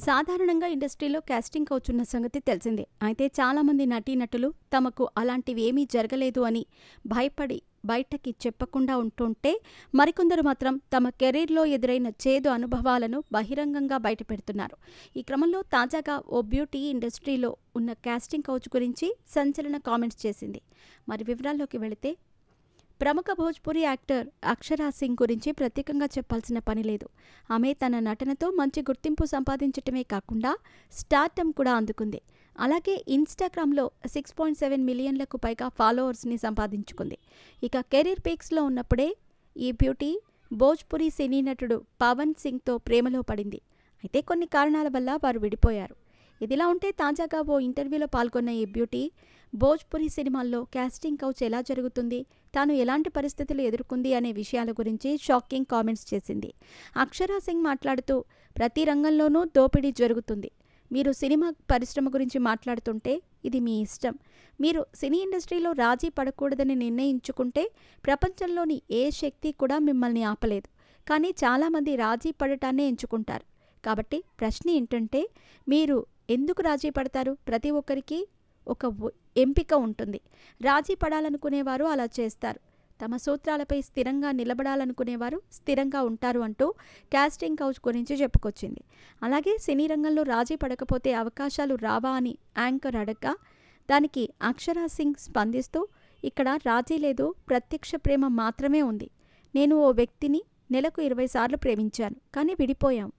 సాధారణంగా ఇండస్ట్రీలో casting couch ఉన్న సంగతి తెలిసిందే. అయితే చాలామంది నటీనటులు తమకు అలాంటివి ఏమీ జరగలేదు అని భయపడి బయటకి చెప్పకుండా ఉంటుంటే, మరికొందరు మాత్రం తమ కెరీర్లో ఎదురైన చేదు అనుభవాలను బహిరంగంగా బయటపెడుతున్నారు. ఈ క్రమంలో తాజాగా ఓ బ్యూటీ ఇండస్ట్రీలో ఉన్న కాస్టింగ్ కౌచ్ గురించి సంచలన కామెంట్స్ చేసింది. మరి వివరాల్లోకి వెళితే, ప్రముఖ భోజ్పురి యాక్టర్ అక్షరా సింగ్ గురించి ప్రత్యేకంగా చెప్పాల్సిన పని లేదు. ఆమె తన నటనతో మంచి గుర్తింపు సంపాదించటమే కాకుండా స్టార్డమ్ కూడా అందుకుంది. అలాగే ఇన్స్టాగ్రామ్లో 6.7 మిలియన్లకు పైగా ఫాలోవర్స్ని సంపాదించుకుంది. ఇక కెరీర్ పీక్స్లో ఉన్నప్పుడే ఈ బ్యూటీ భోజ్పురి సినీ నటుడు పవన్ సింగ్తో ప్రేమలో పడింది. అయితే కొన్ని కారణాల వల్ల వారు విడిపోయారు. ఇదిలా ఉంటే తాజాగా ఓ ఇంటర్వ్యూలో పాల్గొన్న ఈ బ్యూటీ భోజ్పురి సినిమాల్లో కాస్టింగ్ కౌచ్ ఎలా జరుగుతుంది, తాను ఎలాంటి పరిస్థితులు ఎదుర్కొంది అనే విషయాల గురించి షాకింగ్ కామెంట్స్ చేసింది. అక్షరా సింగ్ మాట్లాడుతూ, ప్రతి రంగంలోనూ దోపిడీ జరుగుతుంది. మీరు సినిమా పరిశ్రమ గురించి మాట్లాడుతుంటే ఇది మీ ఇష్టం. మీరు సినీ ఇండస్ట్రీలో రాజీ పడకూడదని నిర్ణయించుకుంటే ప్రపంచంలోని ఏ శక్తి కూడా మిమ్మల్ని ఆపలేదు. కానీ చాలామంది రాజీ పడటాన్నే ఎంచుకుంటారు. కాబట్టి ప్రశ్న ఏంటంటే, మీరు ఎందుకు రాజీ పడతారు? ప్రతి ఒక్కరికి ఒక ఎంపిక ఉంటుంది. రాజీ పడాలనుకునేవారు అలా చేస్తారు. తమ సూత్రాలపై స్థిరంగా నిలబడాలనుకునేవారు స్థిరంగా ఉంటారు అంటూ కాస్టింగ్ కౌచ్ గురించి చెప్పుకొచ్చింది. అలాగే సినీ రంగంలో రాజీ పడకపోతే అవకాశాలు రావా అని యాంకర్ అడగ్గా, దానికి అక్షరా సింగ్ స్పందిస్తూ, ఇక్కడ రాజీ లేదు, ప్రత్యక్ష ప్రేమ మాత్రమే ఉంది. నేను ఓ వ్యక్తిని నెలకు 20 సార్లు ప్రేమించాను, కానీ విడిపోయాం.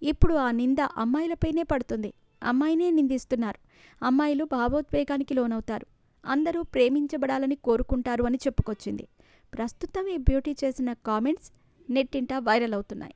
ఇప్పుడు ఆ నింద అమ్మాయిలపైనే పడుతుంది. అమ్మాయినే నిందిస్తున్నారు. అమ్మాయిలు భావోద్వేగానికి లోనవుతారు. అందరూ ప్రేమించబడాలని కోరుకుంటారు అని చెప్పుకొచ్చింది. ప్రస్తుతం ఈ బ్యూటీ చేసిన కామెంట్స్ నెట్టింట వైరల్ అవుతున్నాయి.